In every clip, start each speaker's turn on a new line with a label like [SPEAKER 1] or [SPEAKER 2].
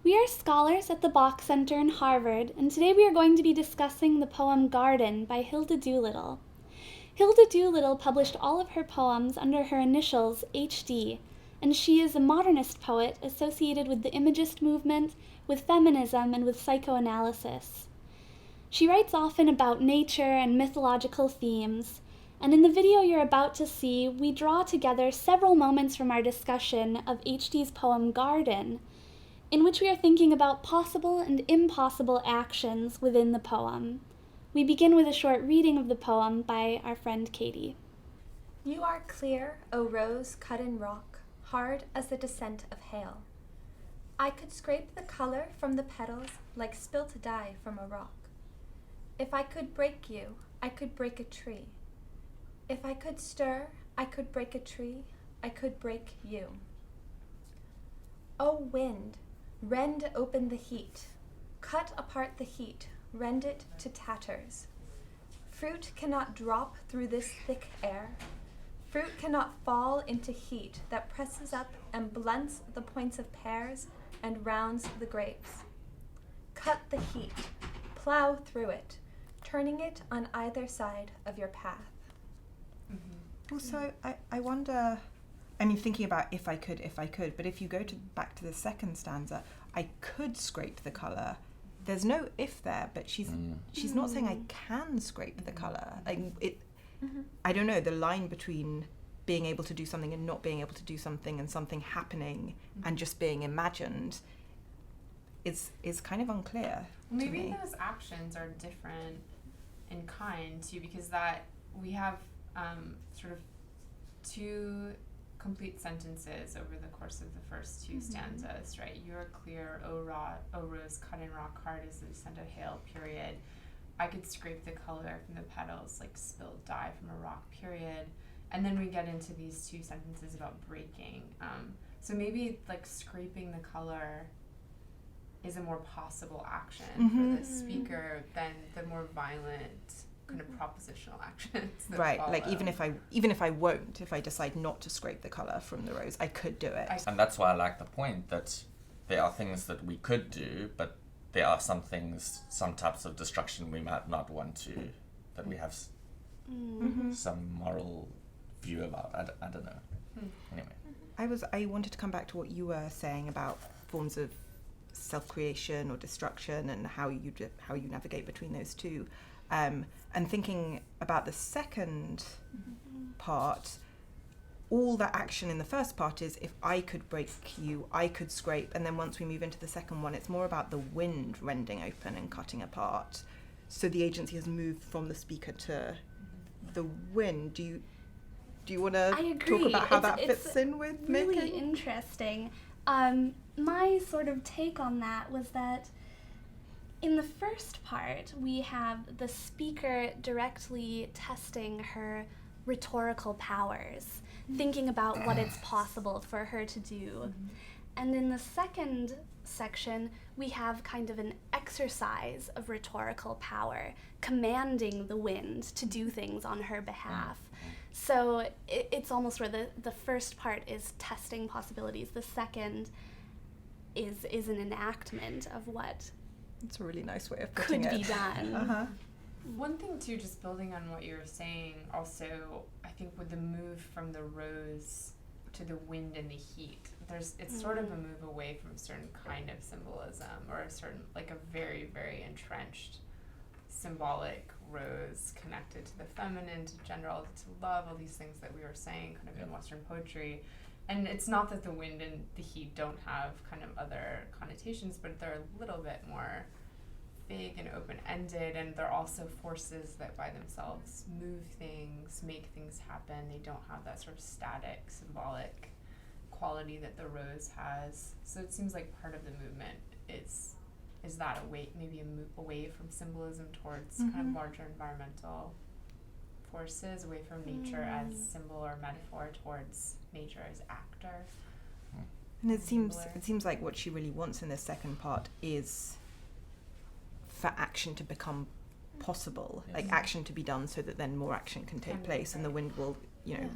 [SPEAKER 1] We are scholars at the Bach Center in Harvard, and today we are going to be discussing the poem Garden by Hilda Doolittle. Hilda Doolittle published all of her poems under her initials HD, and she is a modernist poet associated with the Imagist movement, with feminism, and with psychoanalysis. She writes often about nature and mythological themes, and in the video you're about to see, we draw together several moments from our discussion of HD's poem Garden, in which we are thinking about possible and impossible actions within the poem. We begin with a short reading of the poem by our friend Katie.
[SPEAKER 2] You are clear, O rose cut in rock, hard as the descent of hail. I could scrape the color from the petals like spilt dye from a rock. If I could break you, I could break a tree. If I could stir, I could break a tree, I could break you. O wind, rend open the heat, cut apart the heat, rend it to tatters. Fruit cannot drop through this thick air. Fruit cannot fall into heat that presses up and blunts the points of pears and rounds the grapes. Cut the heat, plow through it, turning it on either side of your path.
[SPEAKER 3] Also, I wonder, I mean, thinking about if I could, but if you go back to the second stanza, I could scrape the colour. There's no if there, but she's not saying I can scrape the colour. I don't know, the line between being able to do something and not being able to do something and something happening and just being imagined is kind of unclear.
[SPEAKER 4] Maybe those actions are different in kind too, because that we have sort of two complete sentences over the course of the first two stanzas, right? You are clear, O rose cut in rock, hard as the descent of hail, period. I could scrape the color from the petals like spilled dye from a rock, period. And then we get into these two sentences about breaking. So maybe like scraping the color is a more possible action for the speaker than the more violent kind of propositional actions that
[SPEAKER 3] right
[SPEAKER 4] follow.
[SPEAKER 3] Like even if I decide not to scrape the color from the rose, I could do it.
[SPEAKER 5] And that's why I like the point that there are things that we could do, but there are some things, some types of destruction we might not want to, that we have some moral view about. I don't know. Anyway,
[SPEAKER 3] I wanted to come back to what you were saying about forms of self-creation or destruction and how you navigate between those two, and thinking about the second part. All that action in the first part is if I could break you, I could scrape, and then once we move into the second one, it's more about the wind rending open and cutting apart. So the agency has moved from the speaker to the wind. Do you want to talk about how that fits in with
[SPEAKER 1] really
[SPEAKER 3] making?
[SPEAKER 1] Interesting. My sort of take on that was that in the first part, we have the speaker directly testing her rhetorical powers, thinking about what it's possible for her to do. And in the second section, we have kind of an exercise of rhetorical power, commanding the wind to do things on her behalf. So it's almost where the first part is testing possibilities. The second is an enactment of what
[SPEAKER 3] It's a really nice way of putting
[SPEAKER 1] could
[SPEAKER 3] it.
[SPEAKER 1] be done.
[SPEAKER 4] One thing too, just building on what you were saying, also I think with the move from the rose to the wind and the heat, it's sort of a move away from a certain kind of symbolism, or a certain, like a very, very entrenched symbolic rose connected to the feminine, to general, to love, all these things that we were saying kind of in Western poetry. And it's not that the wind and the heat don't have kind of other connotations, but they're a little bit more vague and open-ended, and they're also forces that by themselves move things, make things happen. They don't have that sort of static, symbolic quality that the rose has. So it seems like part of the movement is that maybe a move away from symbolism towards kind of larger environmental forces, away from nature as symbol or metaphor towards nature as actor.
[SPEAKER 3] And it seems like what she really wants in this second part is for action to become possible, like action to be done so that then more action can take place, and the wind will,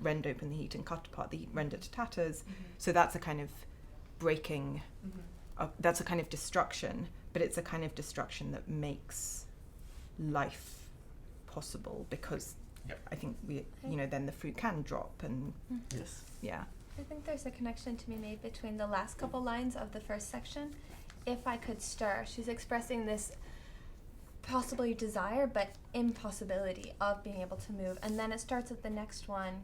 [SPEAKER 3] rend open the heat and cut apart rend it to tatters. So that's a kind of breaking that's a kind of destruction, but it's a kind of destruction that makes life possible, because
[SPEAKER 5] Yep.
[SPEAKER 3] I think then the fruit can drop, and
[SPEAKER 5] Yes.
[SPEAKER 3] yeah.
[SPEAKER 2] I think there's a connection to be made between the last couple lines of the first section. If I could stir, she's expressing this possibly desire but impossibility of being able to move. And then it starts at the next one,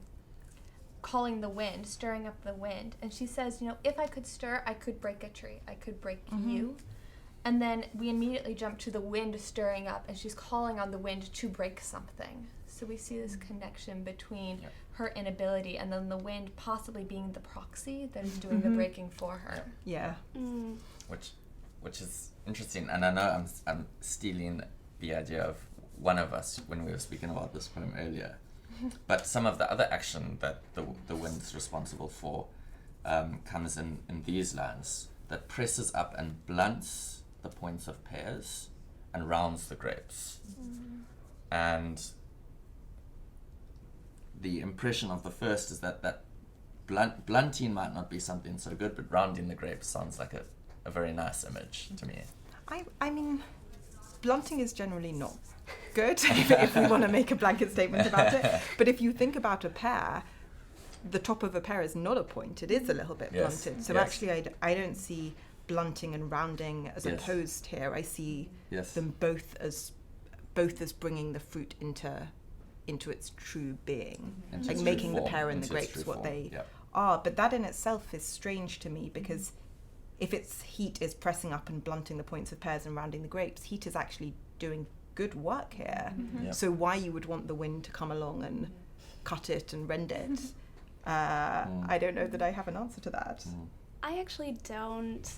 [SPEAKER 2] calling the wind, stirring up the wind. And she says, if I could stir, I could break a tree. I could break you. And then we immediately jump to the wind stirring up, and she's calling on the wind to break something. So we see this connection between
[SPEAKER 5] Yep.
[SPEAKER 2] her inability and then the wind possibly being the proxy that is doing the breaking for her.
[SPEAKER 3] Yeah.
[SPEAKER 1] Mm.
[SPEAKER 5] Which is interesting, and I know I'm stealing the idea of one of us when we were speaking about this poem earlier, but some of the other action that the wind is responsible for comes in these lines, that presses up and blunts the points of pears and rounds the grapes. And the impression of the first is that blunting might not be something so good, but rounding the grapes sounds like a very nice image to me.
[SPEAKER 3] I mean, blunting is generally not good if we want to make a blanket statement about it. But if you think about a pear, the top of a pear is not a point, it is a little bit
[SPEAKER 5] Yes.
[SPEAKER 3] blunted. So
[SPEAKER 5] Yes.
[SPEAKER 3] actually I don't see blunting and rounding as
[SPEAKER 5] Yes.
[SPEAKER 3] opposed here. I see
[SPEAKER 5] Yes.
[SPEAKER 3] them both as bringing the fruit into its true being,
[SPEAKER 5] Into
[SPEAKER 3] like
[SPEAKER 5] its
[SPEAKER 3] making
[SPEAKER 5] true
[SPEAKER 3] the pear
[SPEAKER 5] form,
[SPEAKER 3] and the
[SPEAKER 5] into its
[SPEAKER 3] grapes
[SPEAKER 5] true
[SPEAKER 3] what
[SPEAKER 5] form.
[SPEAKER 3] they
[SPEAKER 5] Yep.
[SPEAKER 3] are. But that in itself is strange to me, because if its heat is pressing up and blunting the points of pears and rounding the grapes, heat is actually doing good work here.
[SPEAKER 5] Yep.
[SPEAKER 3] So why you would want the wind to come along and cut it and rend it, I don't know that I have an answer to that.
[SPEAKER 1] I actually don't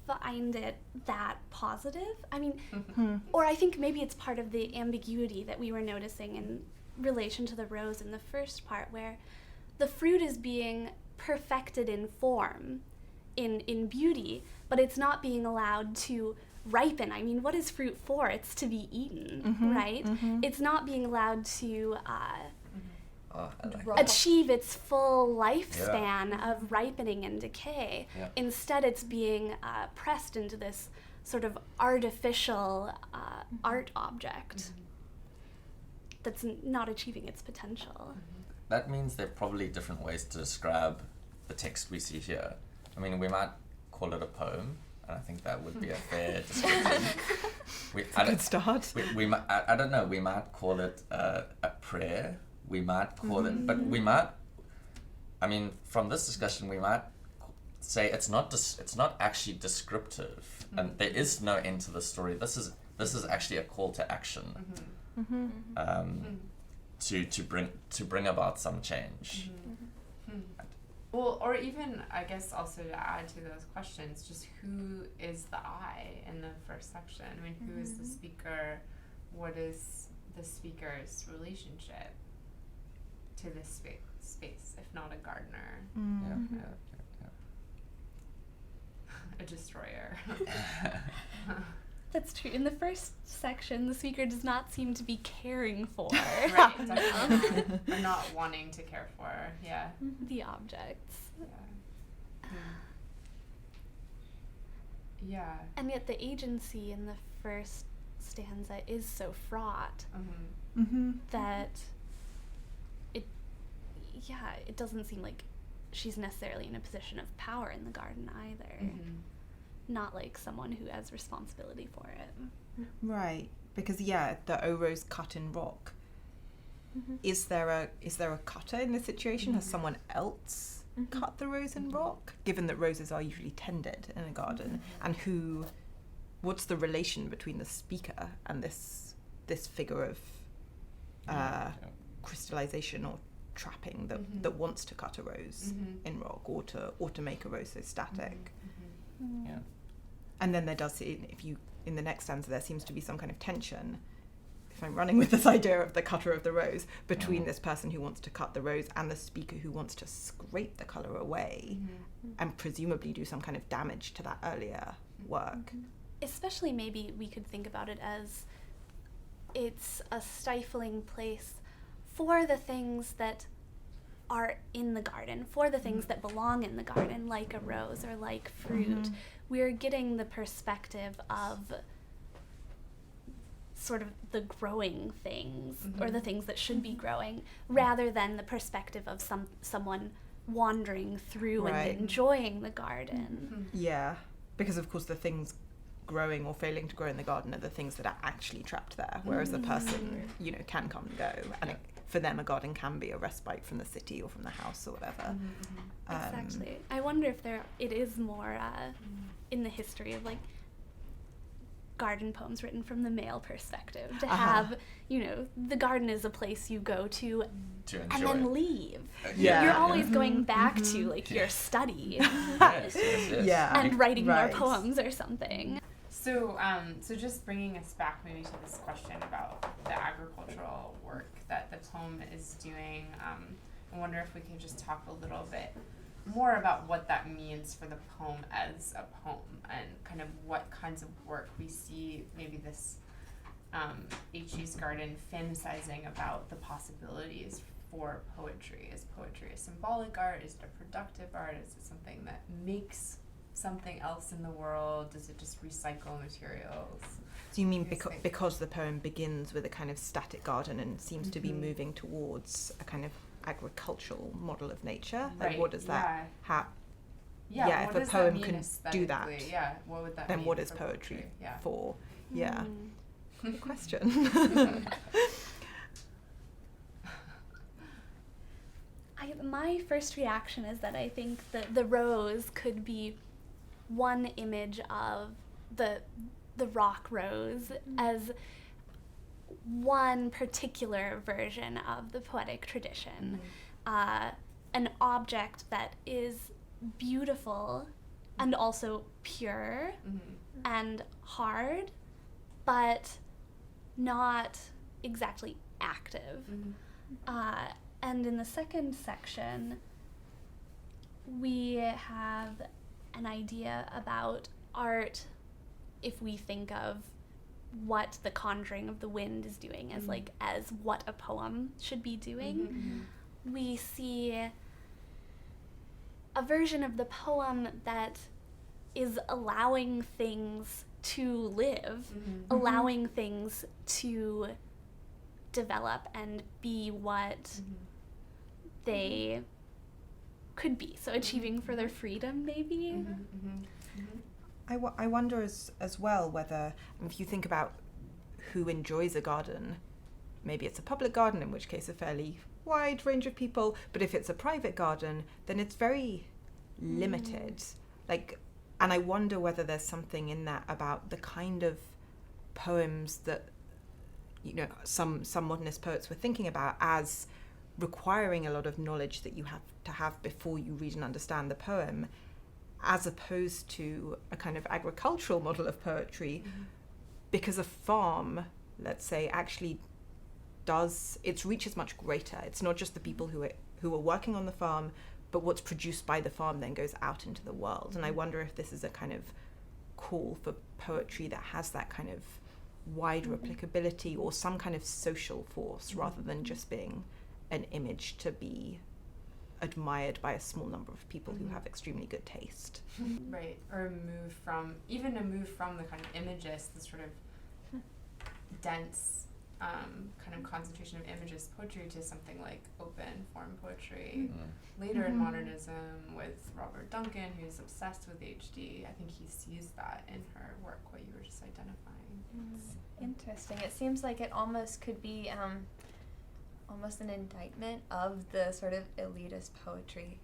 [SPEAKER 1] find it that positive. I mean, or I think maybe it's part of the ambiguity that we were noticing in relation to the rose in the first part, where the fruit is being perfected in form, in beauty, but it's not being allowed to ripen. I mean, what is fruit for? It's to be eaten, right? It's not being allowed to
[SPEAKER 5] Oh, I like
[SPEAKER 2] Raw.
[SPEAKER 5] that.
[SPEAKER 1] achieve its full lifespan of ripening and decay.
[SPEAKER 5] Yeah.
[SPEAKER 1] Instead, it's being pressed into this sort of artificial art object that's not achieving its potential.
[SPEAKER 5] That means there are probably different ways to describe the text we see here. I mean, we might call it a poem, and I think that would be a fair description.
[SPEAKER 3] Good start.
[SPEAKER 5] I don't know, we might call it a prayer, we might call it, but we might, I mean, from this discussion, we might say it's not actually descriptive, and there is no end to the story. This is actually a call to action, to bring about some change.
[SPEAKER 4] Well, or even, I guess, also to add to those questions, just who is the I in the first section? I mean, who is the speaker? What is the speaker's relationship to this space, if not a gardener,
[SPEAKER 5] Yeah.
[SPEAKER 4] a destroyer?
[SPEAKER 1] That's true. In the first section, the speaker does not seem to be caring for
[SPEAKER 4] Right, definitely not. Or not wanting to care for, yeah.
[SPEAKER 1] the objects.
[SPEAKER 4] Yeah. Yeah.
[SPEAKER 1] And yet the agency in the first stanza is so fraught that it doesn't seem like she's necessarily in a position of power in the garden either. Not like someone who has responsibility for it.
[SPEAKER 3] Right, because the O rose cut in rock. Is there a cutter in this situation? Has someone else cut the rose in rock? Given that roses are usually tended in a garden, and what's the relation between the speaker and this figure of crystallization or trapping that wants to cut a rose in rock, or to make a rose so static?
[SPEAKER 5] Yeah.
[SPEAKER 3] And then there does, in the next stanza, there seems to be some kind of tension, if I'm running with this idea of the cutter of the rose, between this person who wants to cut the rose and the speaker who wants to scrape the colour away and presumably do some kind of damage to that earlier work.
[SPEAKER 1] Especially maybe we could think about it as it's a stifling place for the things that are in the garden, for the things that belong in the garden, like a rose or like fruit. We're getting the perspective of sort of the growing things, or the things that should be growing, rather than the perspective of someone wandering through
[SPEAKER 3] Right.
[SPEAKER 1] and enjoying the garden.
[SPEAKER 3] Yeah, because of course the things growing or failing to grow in the garden are the things that are actually trapped there, whereas the person, you know, can come and go, and for them a garden can be a respite from the city or from the house or whatever.
[SPEAKER 1] Exactly. I wonder if it is more in the history of like garden poems written from the male perspective, to have, you know, the garden is a place you go to
[SPEAKER 5] To
[SPEAKER 1] and
[SPEAKER 5] enjoy.
[SPEAKER 1] then leave.
[SPEAKER 3] Yeah.
[SPEAKER 1] You're always going back to like your study
[SPEAKER 5] Yes, yes, yes.
[SPEAKER 3] Yeah.
[SPEAKER 1] and writing
[SPEAKER 3] Right.
[SPEAKER 1] more poems or something.
[SPEAKER 4] So, so just bringing us back maybe to this question about the agricultural work that the poem is doing, I wonder if we could just talk a little bit more about what that means for the poem as a poem, and kind of what kinds of work we see maybe this H.G.'s garden fantasizing about the possibilities for poetry. Is poetry a symbolic art? Is it a productive art? Is it something that makes something else in the world? Does it just recycle materials?
[SPEAKER 3] So you mean
[SPEAKER 4] Yes, thank you.
[SPEAKER 3] because the poem begins with a kind of static garden and seems to be moving towards a kind of agricultural model of nature? Like
[SPEAKER 4] Right,
[SPEAKER 3] what does that
[SPEAKER 4] Yeah,
[SPEAKER 3] if
[SPEAKER 4] what
[SPEAKER 3] a
[SPEAKER 4] does
[SPEAKER 3] poem
[SPEAKER 4] that mean
[SPEAKER 3] can do that,
[SPEAKER 4] aesthetically? Yeah, what would that
[SPEAKER 3] then
[SPEAKER 4] mean
[SPEAKER 3] what is
[SPEAKER 4] for
[SPEAKER 3] poetry
[SPEAKER 4] Yeah.
[SPEAKER 3] for? Yeah. Good question.
[SPEAKER 1] My first reaction is that I think that the rose could be one image of the rock rose as one particular version of the poetic tradition, an object that is beautiful and also pure and hard, but not exactly active. And in the second section, we have an idea about art if we think of what the Conjuring of the Wind is doing as like as what a poem should be doing. We see a version of the poem that is allowing things to live, allowing things to develop and be what they could be. So achieving further freedom, maybe.
[SPEAKER 3] I wonder as well whether, if you think about who enjoys a garden, maybe it's a public garden, in which case a fairly wide range of people, but if it's a private garden, then it's very limited. Like, and I wonder whether there's something in that about the kind of poems that, you know, some modernist poets were thinking about as requiring a lot of knowledge that you have to have before you read and understand the poem, as opposed to a kind of agricultural model of poetry, because a farm, let's say, actually does, its reach is much greater. It's not just the people who are working on the farm, but what's produced by the farm then goes out into the world. And I wonder if this is a kind of call for poetry that has that kind of wider applicability or some kind of social force, rather than just being an image to be admired by a small number of people who have extremely good taste.
[SPEAKER 4] Right, or a move from the kind of imagist, the sort of dense kind of concentration of imagist poetry, to something like open form poetry. Later in modernism, with Robert Duncan, who's obsessed with HD, I think he sees that in her work, what you were just identifying.
[SPEAKER 2] Interesting. It seems like it almost could be almost an indictment of the sort of elitist poetry,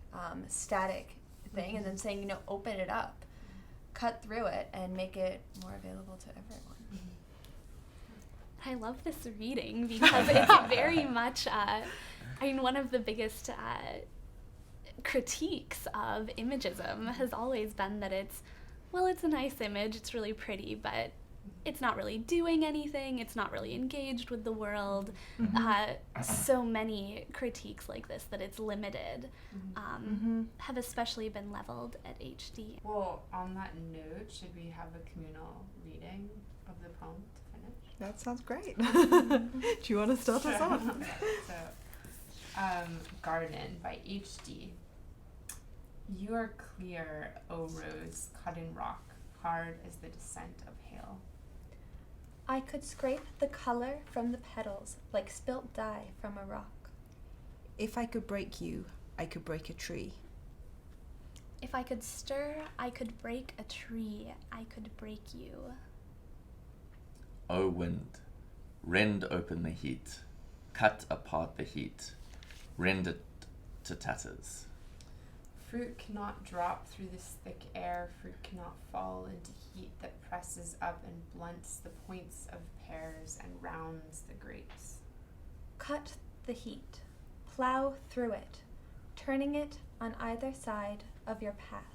[SPEAKER 2] static thing, and then saying, you know, open it up, cut through it, and make it more available to everyone.
[SPEAKER 1] I love this reading because it's very much, I mean, one of the biggest critiques of imagism has always been that it's a nice image, it's really pretty, but it's not really doing anything, it's not really engaged with the world. So many critiques like this, that it's limited, have especially been leveled at HD.
[SPEAKER 4] Well, on that note, should we have a communal reading of the poem to finish?
[SPEAKER 3] That sounds great. Do you want to start us off?
[SPEAKER 4] So, Garden by H.D. You are clear, O rose, cut in rock, hard as the descent of hail.
[SPEAKER 2] I could scrape the color from the petals like spilt dye from a rock.
[SPEAKER 3] If I could break you, I could break a tree.
[SPEAKER 1] If I could stir, I could break a tree. I could break you.
[SPEAKER 5] O wind, rend open the heat, cut apart the heat, rend it to tatters.
[SPEAKER 4] Fruit cannot drop through this thick air, fruit cannot fall into heat that presses up and blunts the points of pears and rounds the grapes.
[SPEAKER 2] Cut the heat, plow through it, turning it on either side of your path.